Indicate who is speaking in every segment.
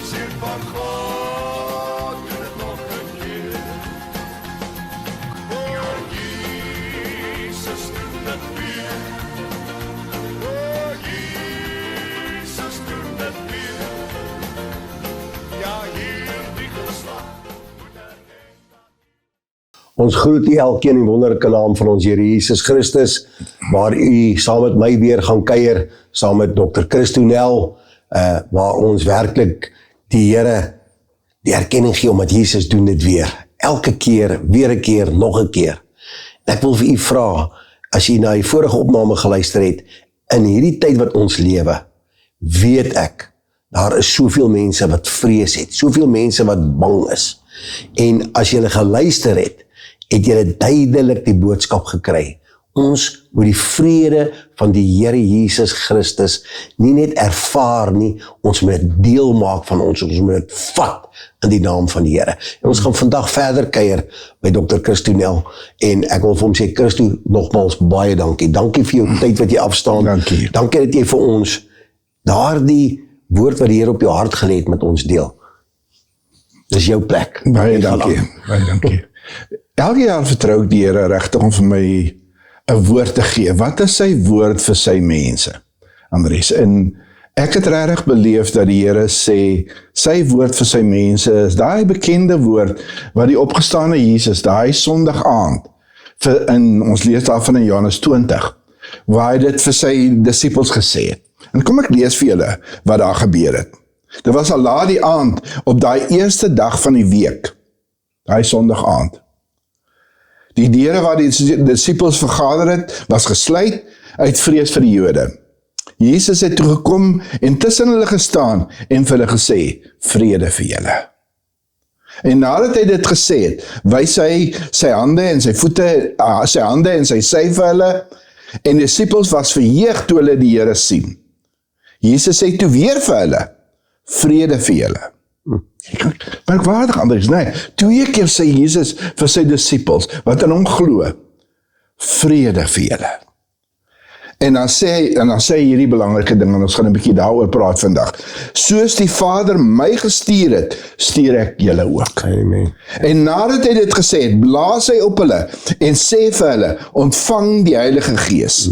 Speaker 1: Sien van God, doen het nog een keer. Oh, Jesus, doen het weer. Oh, Jesus, doen het weer. Ja, hier die geslag moet
Speaker 2: Ons groet u elkeen in wonderlike naam van ons Here Jesus Christus, waar u saam met my weer gaan kuier, saam met Dr. Christo Nel, waar ons werklik die Here die erkenning gee, omdat Jesus doen dit weer. Elke keer, weer 'n keer, nog 'n keer. En ek wil vir u vra, as u na die vorige opname geluister het, in hierdie tyd wat ons lewe, weet ek, daar is soveel mense wat vrees het, soveel mense wat bang is. En as jy geluister het jy duidelik die boodskap gekry. Ons moet die vrede van die Here Jesus Christus nie net ervaar nie, ons moet dit deel maak van ons moet dit vat in die naam van die Here. En ons gaan vandag verder kuier by Dr. Christo Nel, en ek wil vir hom sê, Christo, nogmaals baie dankie. Dankie vir jou tyd wat jy afstaan.
Speaker 3: Dankie.
Speaker 2: Dankie dat jy vir ons daardie woord wat die Here op jou hart gelê het met ons deel. Dis jou plek.
Speaker 3: Baie dankie. Baie dankie. Elke jaar vertrou ek die Here regtig om vir my 'n woord te gee. Wat is sy woord vir sy mense? Andries, en ek het regtig beleef dat die Here sê, sy woord vir sy mense is daai bekende woord wat die opgestane Jesus, daai Sondag aand, ons lees daarvan in Johannes 20, waar hy dit vir sy disippels gesê het. En kom ek lees vir julle wat daar gebeur het. Dit was al laat die aand, op daai eerste dag van die week, daai Sondag aand. Die deure waar die disippels vergader het, was gesluit uit vrees vir die Jode. Jesus het toe gekom en tussen hulle gestaan en vir hulle gesê, vrede vir julle. En nadat hy dit gesê het, wys hy sy hande en sy voete, sy hande en sy sy vir hulle, en die disippels was verheug toe hulle die Here sien. Jesus sê toe weer vir hulle, vrede vir julle. Merkwaardig, Andries, nee, 2 keer sê Jesus vir sy disippels, wat in hom glo, vrede vir julle. En dan sê hy hierdie belangrike ding, en ons gaan 'n bietjie daaroor praat vandag. Soos die Vader my gestuur het, stuur ek julle ook.
Speaker 2: Amen.
Speaker 3: En nadat hy dit gesê het, blaas hy op hulle, en sê vir hulle, ontvang die Heilige Gees.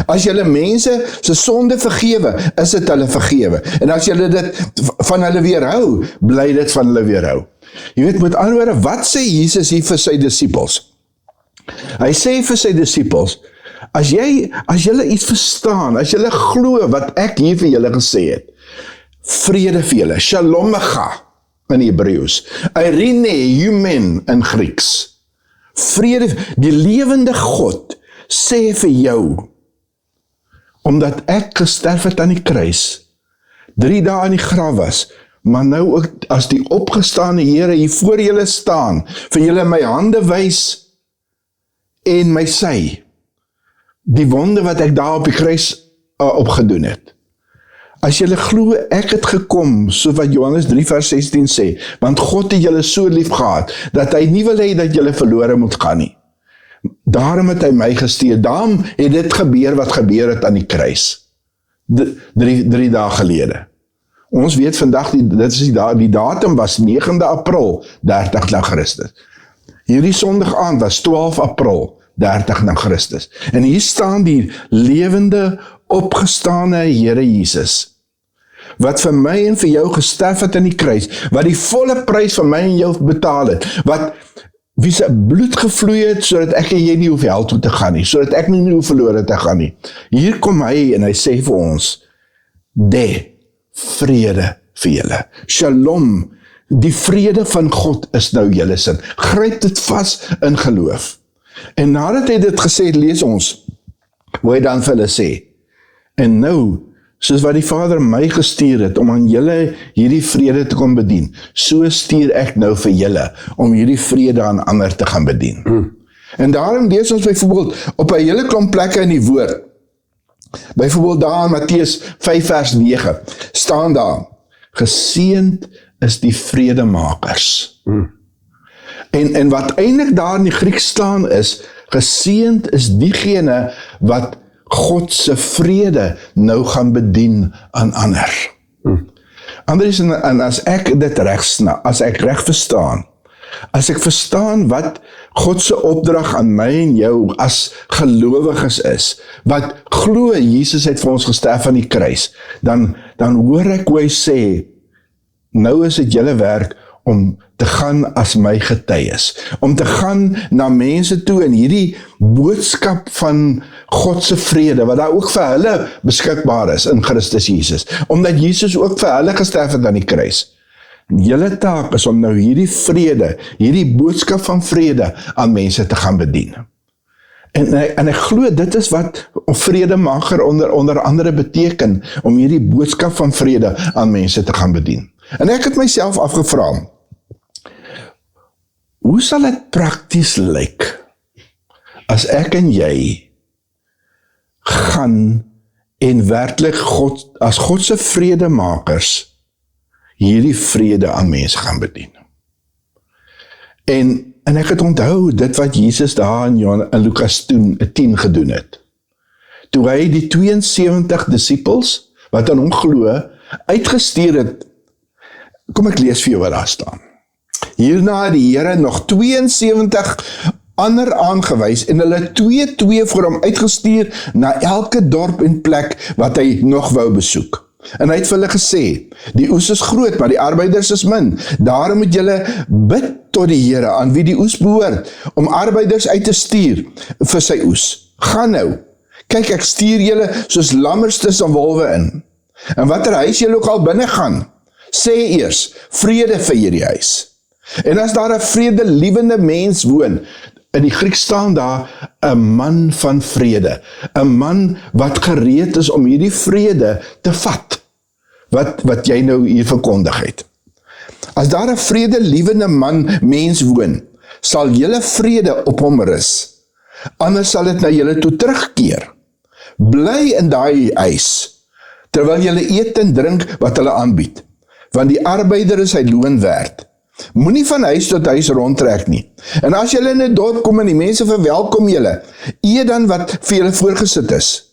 Speaker 3: As julle mense se sonde vergewe, is dit hulle vergewe. En as julle dit van hulle weerhou, bly dit van hulle weerhou. Jy weet, met ander woorde, wat sê Jesus hier vir sy disippels? Hy sê vir sy disippels, as julle iets verstaan, as julle glo wat ek hier vir julle gesê het, vrede vir julle, shalomega in Hebreëus, eirene, humen in Grieks, vrede, die lewende God sê vir jou, omdat ek gesterf het aan die kruis, 3 dae in die graf was, maar nou ook as die opgestane Here hier voor julle staan, vir julle my hande wys en my sy, die wonde wat ek daar op die kruis opgedoen het. As julle glo, ek het gekom, so wat Johannes 3 vers 16 sê, want God het julle so lief gehad, dat hy nie wil hê dat julle verlore moet gaan nie. Daarom het hy my gestuur, daarom het dit gebeur wat gebeur het aan die kruis, 3 dae gelede. Ons weet vandag, die datum was 9 April, 30 na Christus. Hierdie Sondag aand was 12 April, 30 na Christus. En hier staan die lewende, opgestane Here Jesus, wat vir my en vir jou gesterf het aan die kruis, wat die volle prys vir my en jou betaal het, wie sy bloed gevloei het, sodat ek en jy nie hoef hel toe te gaan nie, sodat ek nie hoef verlore te gaan nie. Hier kom hy en hy sê vir ons, vrede vir julle. Shalom, die vrede van God is nou julle sin. Gryp dit vas in geloof. En nadat hy dit gesê het, lees ons, hoe hy dan vir hulle sê, en nou, soos wat die Vader my gestuur het, om aan julle hierdie vrede te kon bedien, so stuur ek nou vir julle, om hierdie vrede aan ander te gaan bedien. En daarom lees ons byvoorbeeld, op 'n hele klomp plekke in die woord, byvoorbeeld daar in Matteus 5 vers 9, staan daar, geseënd is die vredemakers. En wat eintlik daar in die Grieks staan is, geseënd is diegene wat God se vrede nou gaan bedien aan ander. Andries, en as ek dit as ek reg verstaan, as ek verstaan wat God se opdrag aan my en jou as gelowiges is, wat glo Jesus het vir ons gesterf aan die kruis, dan hoor ek hoe hy sê, nou is dit julle werk om te gaan as my getuies, om te gaan na mense toe in hierdie boodskap van God se vrede, wat daar ook vir hulle beskikbaar is in Christus Jesus, omdat Jesus ook vir hulle gesterf het aan die kruis. Julle taak is om nou hierdie vrede, hierdie boodskap van vrede aan mense te gaan bedien. En ek glo dit is wat vredemaker onder andere beteken, om hierdie boodskap van vrede aan mense te gaan bedien. En ek het myself afgevra, hoe sal dit prakties lyk, as ek en jy gaan en werklik as God se vredemakers hierdie vrede aan mense gaan bedien. En ek het onthou dit wat Jesus daar in Lukas 10 gedoen het. Toe hy die 72 disippels, wat aan hom glo, uitgestuur het. Kom ek lees vir jou wat daar staan. Hierna het die Here nog 72 ander aangewys en hulle 2 voor hom uitgestuur na elke dorp en plek wat hy nog wou besoek. En hy het vir hulle gesê, die oes is groot, maar die arbeiders is min. Daarom moet julle bid tot die Here, aan wie die oes behoort, om arbeiders uit te stuur vir sy oes. Gaan nou, kyk ek stuur julle soos lammers tussen wolwe in. En watter huis julle ook al binne gaan, sê eers, vrede vir hierdie huis. En as daar 'n vredelievende mens woon, in die Grieks staan daar 'n man van vrede, 'n man wat gereed is om hierdie vrede te vat, wat jy nou hier verkondig het. As daar 'n vredelievende mens woon, sal julle vrede op hom rus, anders sal dit na julle toe terugkeer. Bly in daai huis, terwyl julle eet en drink wat hulle aanbied, want die arbeider is sy loon werd. Moenie van huis tot huis rondtrek nie. En as julle in 'n dorp kom en die mense verwelkom julle, eet dan wat vir julle voorgesit is.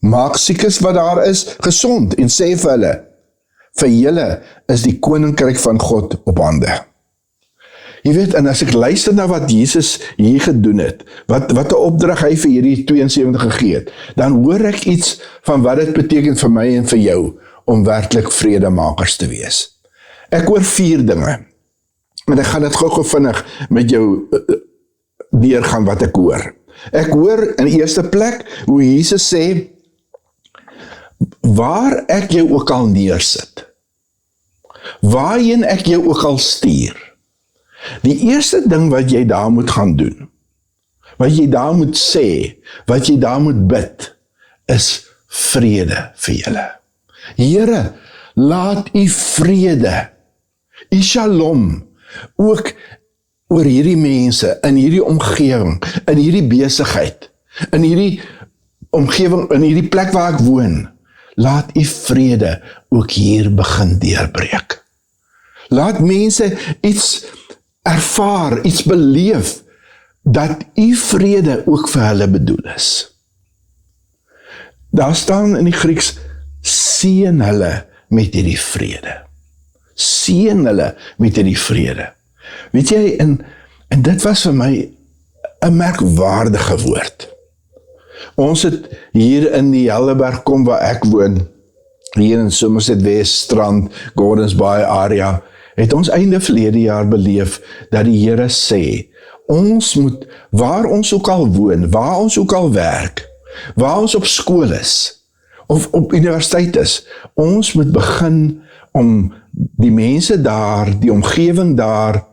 Speaker 3: Maak siekes wat daar is gesond en sê vir hulle, vir julle is die koninkryk van God op hande. Jy weet, en as ek luister na wat Jesus hier gedoen het, wat 'n opdrag hy vir hierdie 72 gegee het, dan hoor ek iets van wat dit beteken vir my en vir jou, om werklik vredemakers te wees. Ek hoor 4 dinge, en ek gaan dit gou vinnig met jou deurgaan wat ek hoor. Ek hoor in die eerste plek, hoe Jesus sê, waar ek jou ook al neersit, waarheen ek jou ook al stuur, die eerste ding wat jy daar moet gaan doen, wat jy daar moet sê, wat jy daar moet bid, is vrede vir julle. Here, laat u vrede, u shalom, ook oor hierdie mense, in hierdie omgewing, in hierdie besigheid, in hierdie omgewing, in hierdie plek waar ek woon, laat u vrede ook hier begin deurbreek. Laat mense iets ervaar, iets beleef, dat u vrede ook vir hulle bedoel is. Daar staan in die Grieks, seën hulle met hierdie vrede. Seën hulle met hierdie vrede. Weet jy, en dit was vir my 'n merkwaardige woord. Ons het hier in die Helderberg kom waar ek woon, hier in Somerset West Strand, Gordons Bay area, het ons einde verlede jaar beleef dat die Here sê, ons moet, waar ons ook al woon, waar ons ook al werk, waar ons op skool is, of op universiteit is, ons moet begin om die mense daar, die omgewing daar,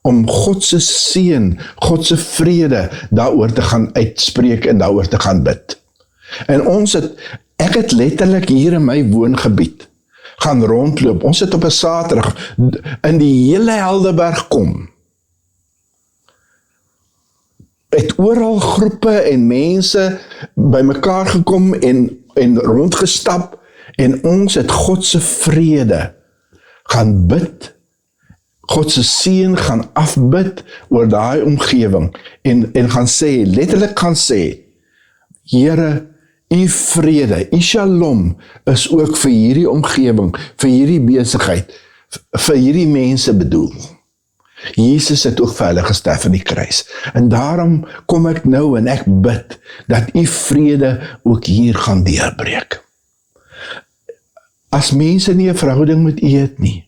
Speaker 3: om God se seën, God se vrede daaroor te gaan uitspreek en daaroor te gaan bid. En ek het letterlik hier in my woongebied gaan rondloop. Ons het op 'n Saterdag in die hele Helderberg kom. Het oral groepe en mense bymekaar gekom en rondgestap en ons het God se vrede gaan bid, God se seën gaan afbid oor daai omgewing en gaan sê, letterlik gaan sê, Here, U vrede, U shalom, is ook vir hierdie omgewing, vir hierdie besigheid, vir hierdie mense bedoel. Jesus het ook vir hulle gesterf aan die kruis. En daarom kom ek nou en ek bid, dat U vrede ook hier gaan deurbreek. As mense nie 'n verhouding met U het nie,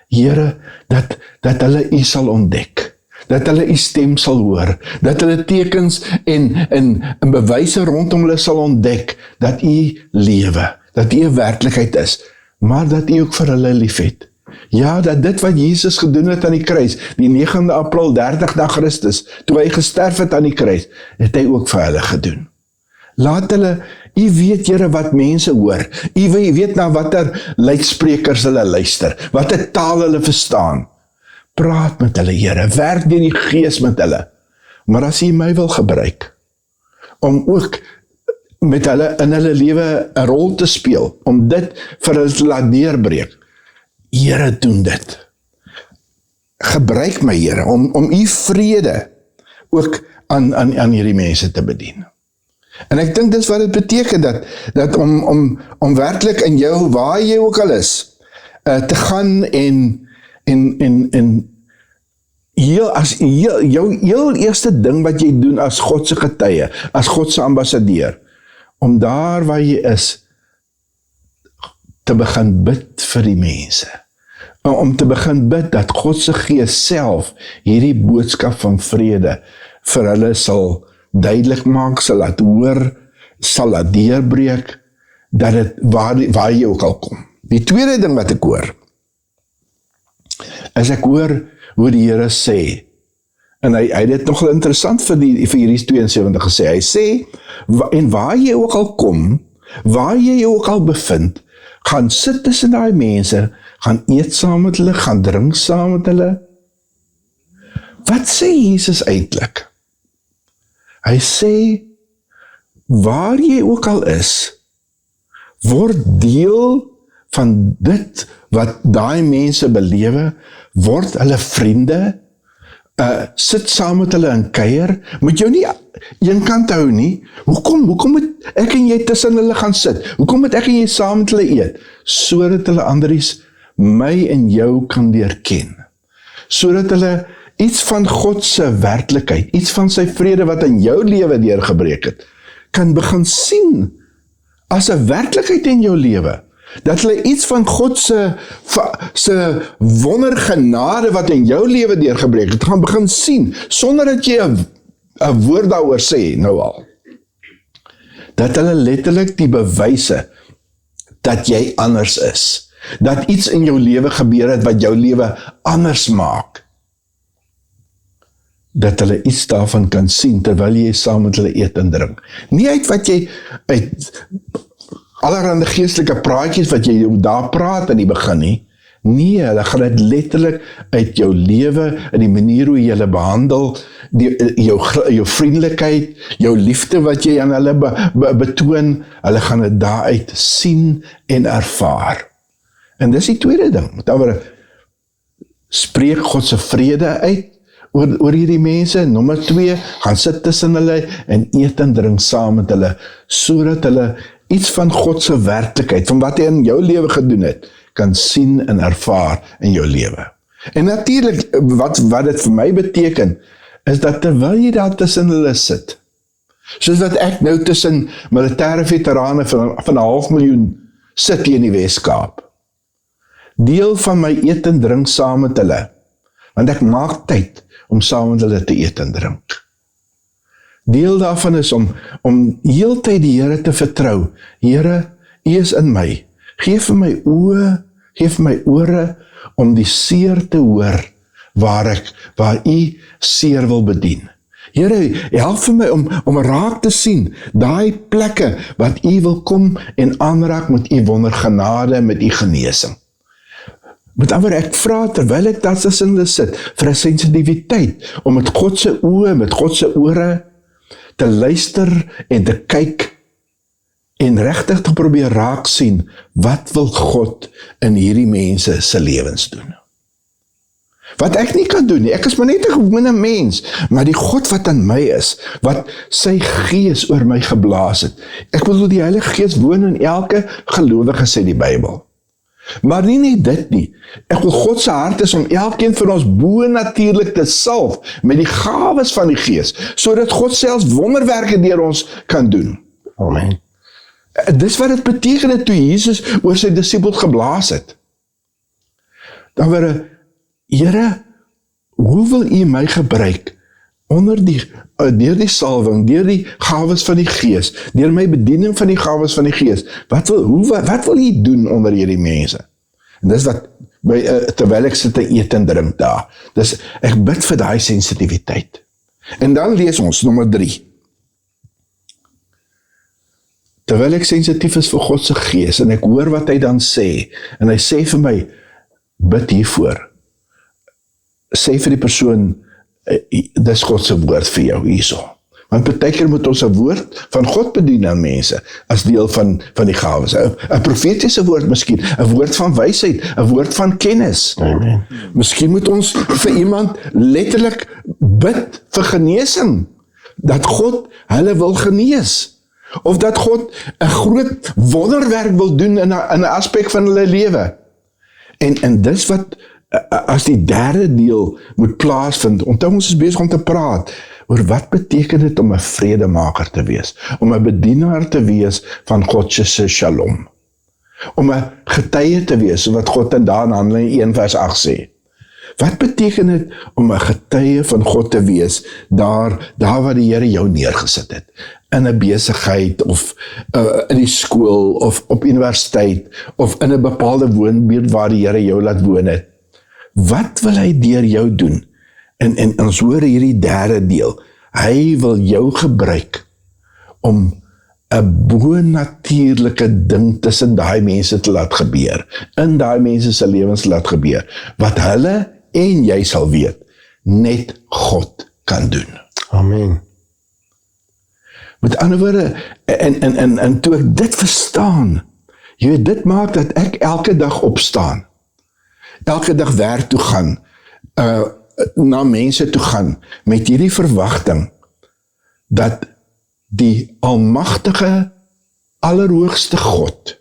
Speaker 3: Here, dat hulle U sal ontdek, dat hulle U stem sal hoor, dat hulle tekens en bewyse rondom hulle sal ontdek, dat U lewe, dat U 'n werklikheid is, maar dat U ook vir hulle lief het. Ja, dat dit wat Jesus gedoen het aan die kruis, die 9de April 30 na Christus, toe hy gesterf het aan die kruis, het hy ook vir hulle gedoen. Laat hulle, U weet Here wat mense hoor, U weet na watter luidsprekers hulle luister, watter taal hulle verstaan. Praat met hulle Here, werk deur die Gees met hulle. Maar as U my wil gebruik, om ook met hulle in hulle lewe 'n rol te speel, om dit vir hulle te laat deurbreek, Here, doen dit. Gebruik my Here, om U vrede ook aan hierdie mense te bedien. En ek dink dis wat dit beteken, dat om werklik in jou, waar jy ook al is, te gaan en jou heel eerste ding wat jy doen as God se getuie, as God se ambassadeur, om daar waar jy is, te begin bid vir die mense. Om te begin bid dat God se Gees self hierdie boodskap van vrede vir hulle sal duidelik maak, sal laat hoor, sal laat deurbreek, dat dit waar jy ook al kom. Die tweede ding wat ek hoor, is ek hoor hoe die Here sê, en hy het dit nogal interessant vir hierdie 72 gesê, hy sê, en waar jy ook al kom, waar jy jou ook al bevind, gaan sit tussen daai mense, gaan eet saam met hulle, gaan drink saam met hulle. Wat sê Jesus eintlik? Hy sê, waar jy ook al is, word deel van dit wat daai mense belewe, word hulle vriende, sit saam met hulle in kuier, moet jou nie een kant hou nie. Hoekom moet ek en jy tussen hulle gaan sit? Hoekom moet ek en jy saam met hulle eet? Sodat hulle anderes my en jou kan leerken. Sodat hulle iets van God se werklikheid, iets van sy vrede wat in jou lewe deurgebreek het, kan begin sien as 'n werklikheid in jou lewe. Dat hulle iets van God se wondergenade wat in jou lewe deurgebreek het, gaan begin sien, sonder dat jy 'n woord daaroor sê, nou al. Dat hulle letterlik die bewyse dat jy anders is, dat iets in jou lewe gebeur het wat jou lewe anders maak, dat hulle iets daarvan kan sien terwyl jy saam met hulle eet en drink. Nie uit wat jy uit allerhande geestelike praatjies wat jy daar praat in die begin nie. Nee, hulle gaan dit letterlik uit jou lewe, in die manier hoe jy hulle behandel, jou vriendelikheid, jou liefde wat jy aan hulle betoon, hulle gaan dit daaruit sien en ervaar. En dis die tweede ding, met ander woorde, spreek God se vrede uit oor hierdie mense. Nommer 2, gaan sit tussen hulle en eet en drink saam met hulle, sodat hulle iets van God se werklikheid, van wat hy in jou lewe gedoen het, kan sien en ervaar in jou lewe. En natuurlik, wat dit vir my beteken, is dat terwyl jy daar tussen hulle sit, soos wat ek nou tussen militêre veterane van 500.000 sit hier in die Weskaap, deel van my eet en drink saam met hulle, want ek maak tyd om saam met hulle te eet en drink. Deel daarvan is om heeltyd die Here te vertrou. Here, U is in my. Geef vir my oë, geef my ore om die seer te hoor waar U seer wil bedien. Here, help vir my om raak te sien daai plekke wat U wil kom en aanraak met U wondergenade, met U genesing. Met ander, ek vra terwyl ek daar tussen hulle sit, vir 'n sensitiwiteit om met God se oë, met God se ore te luister en te kyk en regtig te probeer raak sien, wat wil God in hierdie mense se lewens doen? Wat ek nie kan doen nie, ek is maar net 'n gewone mens, maar die God wat in my is, wat sy gees oor my geblaas het, ek bedoel die Heilige Gees woon in elke gelowige, sê die Bybel. Maar nie net dit nie, ek wil God se hart is om elkeen van ons bo-natuurlik te salf met die gawes van die Gees, sodat God selfs wonderwerke deur ons kan doen.
Speaker 2: Amen.
Speaker 3: Dis wat dit beteken het toe Jesus oor sy disippels geblaas het. Dan word Here, hoe wil U my gebruik deur die salwing, deur die gawes van die Gees, deur my bediening van die gawes van die Gees? Wat wil U doen onder hierdie mense? En dis wat terwyl ek sit te eet en drink daar. Dis ek bid vir daai sensitiwiteit. En dan lees ons nommer 3. Terwyl ek sensitief is vir God se Gees en ek hoor wat hy dan sê, en hy sê vir my, bid hiervoor. Sê vir die persoon, dis God se woord vir jou hierso. Want partykeer moet ons 'n woord van God bedien aan mense, as deel van die gawes. 'n profetiese woord miskien, 'n woord van wysheid, 'n woord van kennis.
Speaker 2: Amen.
Speaker 3: Miskien moet ons vir iemand letterlik bid vir genesing, dat God hulle wil genees, of dat God 'n groot wonderwerk wil doen in 'n aspek van hulle lewe. En dis wat, as die derde deel moet plaasvind, onthou ons is besig om te praat oor wat beteken dit om 'n vredemaker te wees, om 'n bedienaar te wees van God se shalom, om 'n getuie te wees, wat God in Handelinge 1 vers 8 sê. Wat beteken dit om 'n getuie van God te wees, daar waar die Here jou neergesit het, in 'n besigheid, of in die skool, of op universiteit, of in 'n bepaalde woonbuurt waar die Here jou laat woon het? Wat wil hy deur jou doen? En ons hoor hierdie derde deel. Hy wil jou gebruik om 'n bo-natuurlike ding tussen daai mense te laat gebeur, in daai mense se lewens laat gebeur, wat hulle en jy sal weet, net God kan doen.
Speaker 2: Amen.
Speaker 3: Met ander woorde, en toe ek dit verstaan, jy weet, dit maak dat ek elke dag opstaan, elke dag werk toe gaan, na mense toe gaan, met hierdie verwagting, dat die almagtige, allerhoogste God,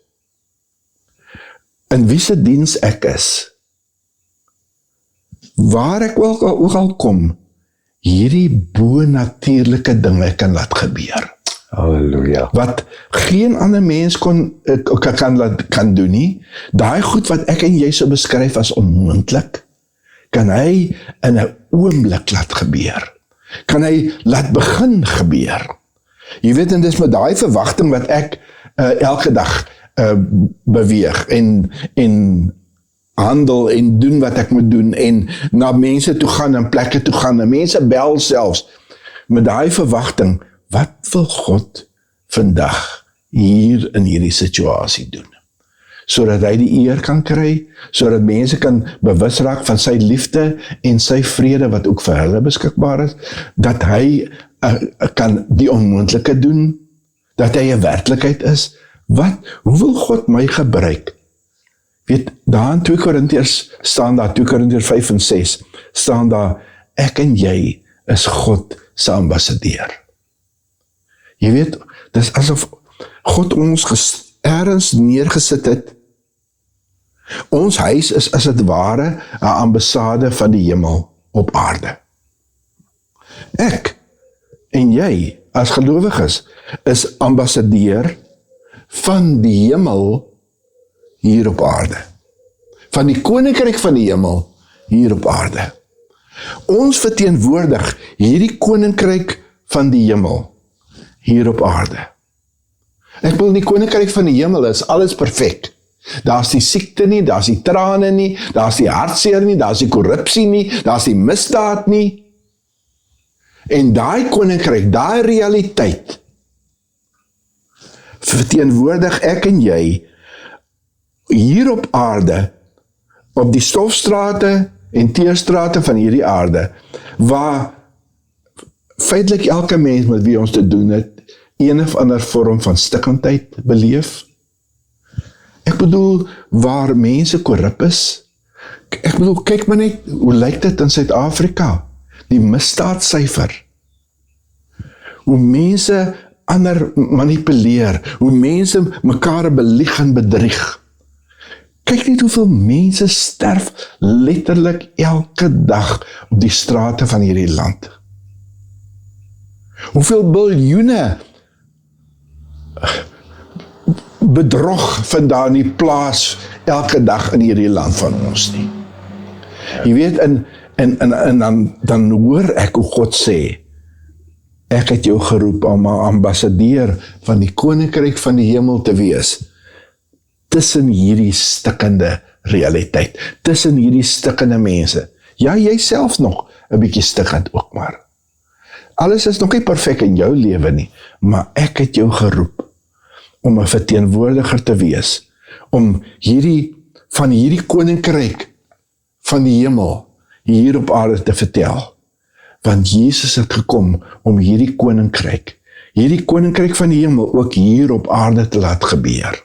Speaker 3: in wie se diens ek is, waar ek ook al kom, hierdie bo-natuurlike dinge kan laat gebeur.
Speaker 2: Halleluja.
Speaker 3: Wat geen ander mens kan doen nie, daai goed wat ek en jy sou beskryf as onmoontlik, kan hy in 'n oomblik laat gebeur. Kan hy laat begin gebeur. Jy weet, en dis met daai verwagting wat ek elke dag beweeg en handel en doen wat ek moet doen en na mense toe gaan en plekke toe gaan en mense bel selfs met daai verwagting, wat wil God vandag hier in hierdie situasie doen? Sodat hy die eer kan kry, sodat mense kan bewus raak van sy liefde en sy vrede wat ook vir hulle beskikbaar is, dat hy kan die onmoontlike doen, dat hy 'n werklikheid is. Hoe wil God my gebruik? Weet, daar in 2 Korintiërs staan daar, 2 Korintiërs 5 en 6, staan daar, ek en jy is God se ambassadeur. Jy weet, dis asof God ons ergens neergesit het. Ons huis is as het ware 'n ambassade van die hemel op aarde. Ek en jy as gelowiges is ambassadeur van die hemel hier op aarde. Van die koninkryk van die hemel hier op aarde. Ons verteenwoordig hierdie koninkryk van die hemel hier op aarde. Ek bedoel, die koninkryk van die hemel is alles perfek. Daar's die siekte nie, daar's die trane nie, daar's die hartseer nie, daar's die korrupsie nie, daar's die misdaad nie. En daai koninkryk, daai realiteit, verteenwoordig ek en jy hier op aarde, op die stofstrate en teerstrate van hierdie aarde, waar feitelik elke mens met wie ons te doen het, een of ander vorm van stikkindheid beleef. Ek bedoel, waar mense korrup is, Ek bedoel, kyk maar net, hoe lyk dit in Suid-Afrika? Die misdaadsyfer. Hoe mense ander manipuleer, hoe mense mekaar belieg en bedrieg. Kyk net hoeveel mense sterf letterlik elke dag op die strate van hierdie land. Hoeveel biljoene bedrog vind daar nie plaas elke dag in hierdie land van ons nie. Jy weet, en dan hoor ek hoe God sê, ek het jou geroep om 'n ambassadeur van die koninkryk van die hemel te wees, tussen hierdie stikkende realiteit, tussen hierdie stikkende mense. Ja, jy self nog 'n bietjie stikkend ook maar. Alles is nog nie perfek in jou lewe nie, maar ek het jou geroep om 'n verteenwoordiger te wees, om van hierdie koninkryk van die hemel hier op aarde te vertel. Want Jesus het gekom om hierdie koninkryk van die hemel ook hier op aarde te laat gebeur.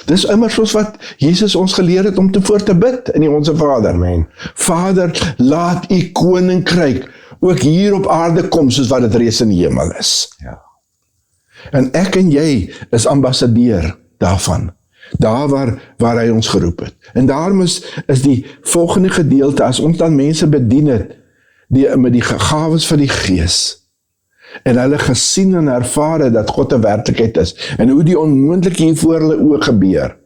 Speaker 3: Dis immer soos wat Jesus ons geleer het om voor te bid in die Onse Vader.
Speaker 2: Amen.
Speaker 3: Vader, laat u koninkryk ook hier op aarde kom soos wat dit reeds in die hemel is.
Speaker 2: Ja.
Speaker 3: En ek en jy is ambassadeur daarvan. Daar waar hy ons geroep het. En daarom is die volgende gedeelte, as ons dan mense bedien het, met die gawes van die Gees, en hulle gesien en ervare dat God 'n werklikheid is, en hoe die onmoontlike hier voor hulle oë gebeur,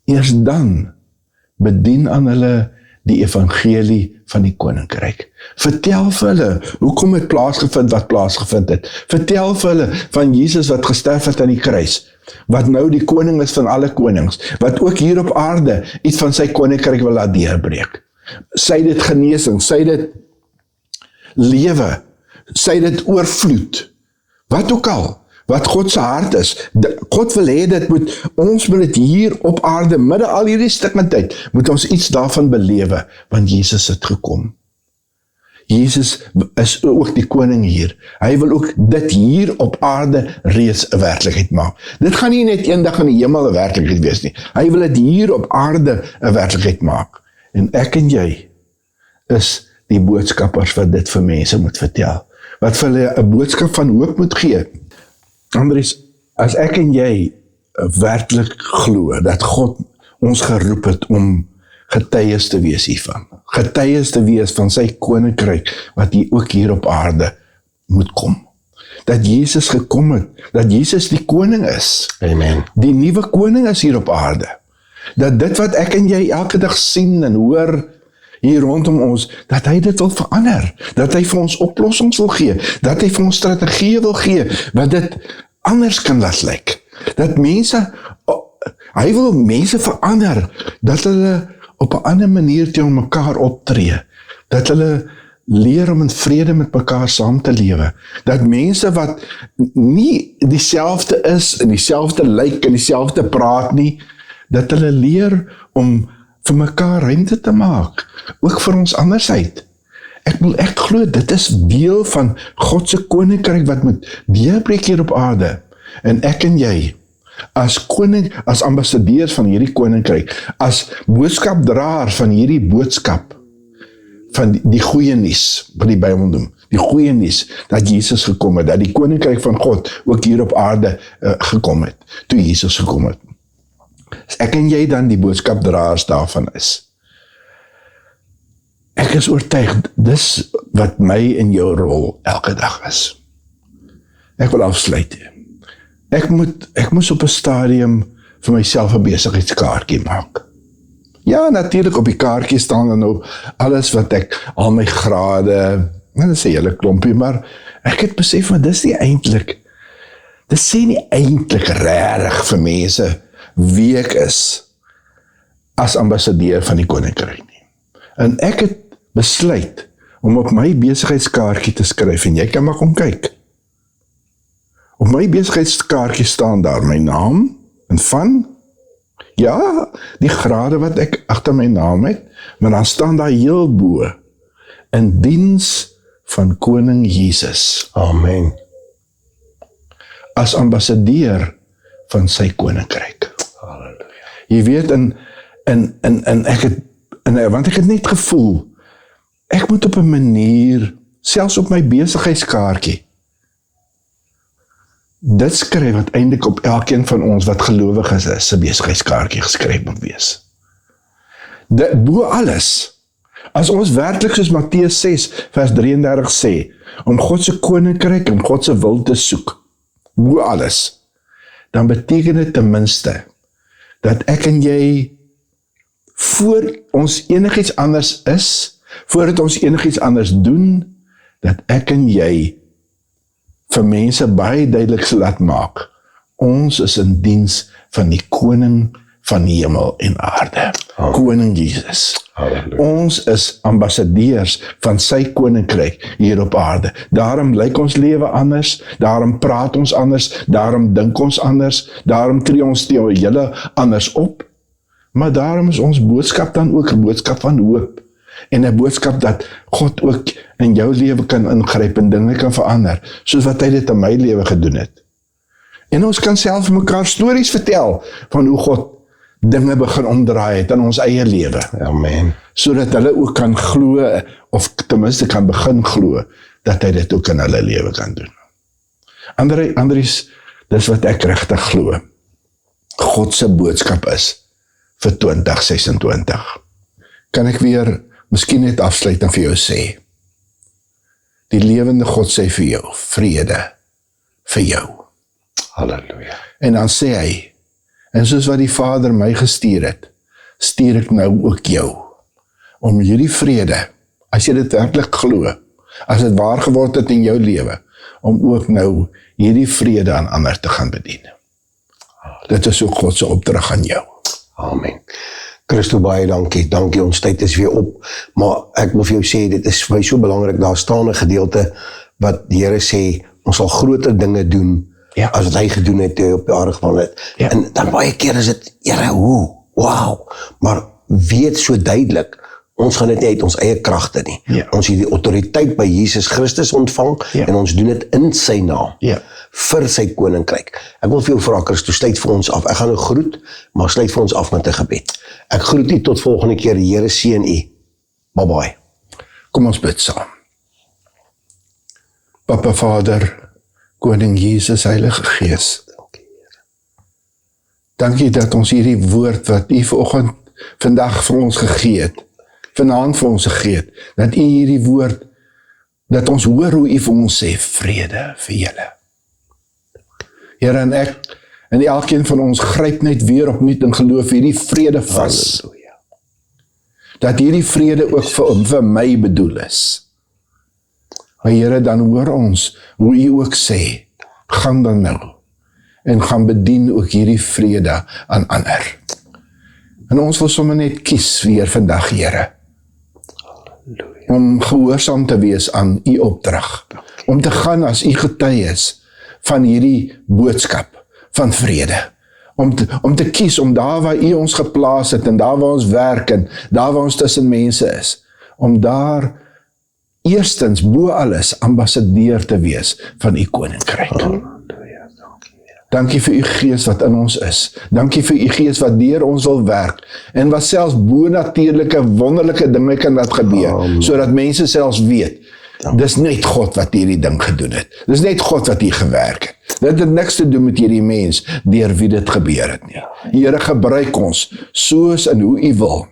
Speaker 3: eers dan bedien aan hulle die evangelie van die koninkryk. Vertel vir hulle, hoekom het plaasgevind wat plaasgevind het. Vertel vir hulle van Jesus wat gesterf het aan die kruis, wat nou die koning is van alle konings, wat ook hier op aarde iets van sy koninkryk wil laat deurbreek. Sy dit genesing, sy dit lewe, sy dit oorvloed, wat ook al, wat God se hart is. God wil hê ons moet dit hier op aarde, midde al hierdie stikkendheid, moet ons iets daarvan belewe, want Jesus het gekom. Jesus is ook die koning hier. Hy wil ook dit hier op aarde reeds 'n werklikheid maak. Dit gaan nie net eendag in die hemel 'n werklikheid wees nie. Hy wil dit hier op aarde 'n werklikheid maak. En ek en jy is die boodskappers wat dit vir mense moet vertel. Wat vir hulle 'n boodskap van hoop moet gee. Andries, as ek en jy werklik glo dat God ons geroep het om getuies te wees hiervan, getuies te wees van sy koninkryk, wat ook hier op aarde moet kom. Dat Jesus gekom het, dat Jesus die koning is.
Speaker 2: Amen.
Speaker 3: Die nuwe koning is hier op aarde. Dat dit wat ek en jy elke dag sien en hoor hier rondom ons, dat hy dit wil verander, dat hy vir ons oplossings wil gee, dat hy vir ons strategieë wil gee, wat dit anders kan laat lyk. Dat mense, hy wil mense verander, dat hulle op 'n ander manier teenoor mekaar optree, dat hulle leer om in vrede met mekaar saam te lewe, dat mense wat nie dieselfde is, en dieselfde lyk, en dieselfde praat nie, dat hulle leer om vir mekaar ruimte te maak, ook vir ons andersheid. Ek glo, dit is deel van God se koninkryk wat moet deurbreek hier op aarde. En ek en jy, as ambassadeurs van hierdie koninkryk, as boodskapdraer van hierdie boodskap, van die goeie nuus, wat die Bybel noem, die goeie nuus, dat Jesus gekom het, dat die koninkryk van God ook hier op aarde gekom het, toe Jesus gekom het. As ek en jy dan die boodskapdraers daarvan is, ek is oortuig, dis wat my en jou rol elke dag is. Ek wil afsluit. Ek moes op 'n stadium vir myself 'n besigheidskaartjie maak. Ja, natuurlik op die kaartjie staan dan nou alles wat al my grade, dit is 'n hele klompie, maar ek het besef, maar dis sê nie eintlik regtig vir mense wie ek is as ambassadeur van die koninkryk nie. En ek het besluit om op my besigheidskaartjie te skryf, en jy kan maar kom kyk. Op my besigheidskaartjie staan daar my naam, en van, ja, die grade wat ek agter my naam het, maar dan staan daar heel bo, in diens van koning Jesus.
Speaker 2: Amen.
Speaker 3: As ambassadeur van sy koninkryk.
Speaker 2: Halleluja.
Speaker 3: Jy weet, en ek het Want ek het net gevoel, ek moet op 'n manier, selfs op my besigheidskaartjie, dit skryf wat eintlik op elkeen van ons wat gelowig is, se besigheidskaartjie geskryf moet wees. Dit bo alles, as ons werklik soos Matteus 6 vers 33 sê, om God se koninkryk, om God se wil te soek, bo alles, dan beteken dit ten minste, dat ek en jy, voor ons enigiets anders is, voordat ons enigiets anders doen, dat ek en jy vir mense baie duidelik sal laat maak, ons is in diens van die koning van die hemel en aarde, koning Jesus.
Speaker 2: Halleluja.
Speaker 3: Ons is ambassadeurs van sy koninkryk hier op aarde. Daarom lyk ons lewe anders, daarom praat ons anders, daarom dink ons anders, daarom tree ons teen julle anders op, maar daarom is ons boodskap dan ook 'n boodskap van hoop, en 'n boodskap dat God ook in jou lewe kan ingryp en dinge kan verander, soos wat hy dit in my lewe gedoen het. En ons kan self vir mekaar stories vertel van hoe God dinge begin omdraai het in ons eie lewe,
Speaker 2: Amen.
Speaker 3: sodat hulle ook kan glo, of ten minste kan begin glo, dat hy dit ook in hulle lewe kan doen. Andries, dis wat ek regtig glo. God se boodskap is vir 2026. Kan ek weer miskien net afsluit en vir jou sê, die lewende God sê vir jou, vrede vir jou.
Speaker 2: Halleluja.
Speaker 3: En dan sê hy, en soos wat die Vader my gestuur het, stuur ek nou ook jou, om hierdie vrede, as jy dit werklik glo, as dit waar geword het in jou lewe, om ook nou hierdie vrede aan ander te gaan bedien. Dit is ook God se opdrag aan jou.
Speaker 2: Amen. Christo, baie dankie. Dankie, ons tyd is weer op. Maar ek wil vir jou sê, dit is vir my so belangrik, daar staan 'n gedeelte wat die Here sê, ons sal groter dinge doen, as wat hy gedoen het toe hy op die aarde gewandel het. En dan baie keer is dit, Here, hoe? Wow. Maar weet so duidelik, ons gaan dit nie uit ons eie kragte nie. Ons het die autoriteit by Jesus Christus ontvang, en ons doen dit in sy naam, vir sy koninkryk. Ek wil vir jou vra, Christo, sluit vir ons af. Ek gaan nou groet, maar sluit vir ons af met 'n gebed. Ek groet u tot volgende keer, die Here seën u. Bye bye.
Speaker 3: Kom ons bid saam. Papa Vader, Koning Jesus, Heilige Gees, dankie dat ons hierdie woord wat u vandag vir ons gegee het, vanaand vir ons gegee het, dat u hierdie woord, dat ons hoor hoe u vir ons sê, vrede vir julle. Here, en ek, en elkeen van ons gryp net weer opnuut in geloof hierdie vrede vas. Dat hierdie vrede ook vir my bedoel is. Maar Here, dan hoor ons hoe u ook sê, gaan dan nou en gaan bedien ook hierdie vrede aan ander. En ons wil sommer net kies weer vandag, Here, om gehoorsaam te wees aan u opdrag, om te gaan as u getuies van hierdie boodskap van vrede, om te kies om daar waar u ons geplaas het en daar waar ons werk en daar waar ons tussen mense is, om daar eerstens bo alles ambassadeur te wees van u koninkryk. Dankie vir u Gees wat in ons is. Dankie vir u Gees wat deur ons wil werk en wat selfs bonatuurlike wonderlike dinge kan laat gebeur, sodat mense selfs weet, dis net God wat hierdie ding gedoen het. Dis net God wat hier gewerk het. Dit het niks te doen met hierdie mens deur wie dit gebeur het nie. Here, gebruik ons soos en hoe u wil,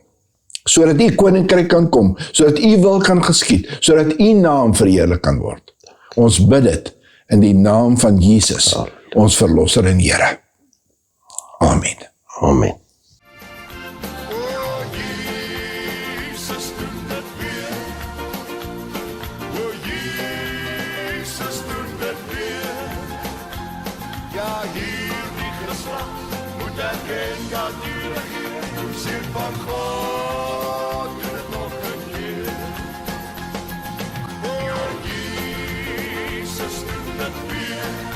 Speaker 3: sodat u koninkryk kan kom, sodat u wil kan geskied, sodat u naam verheerlik kan word. Ons bid dit in die naam van Jesus, ons verlosser en Here. Amen.
Speaker 2: Amen.
Speaker 1: O Jesus, doen dit weer. O Jesus, doen dit weer. Ja, hierdie geslag moet erken dat u regeer. Seun van God, doen dit nog 'n keer. O Jesus, doen dit weer.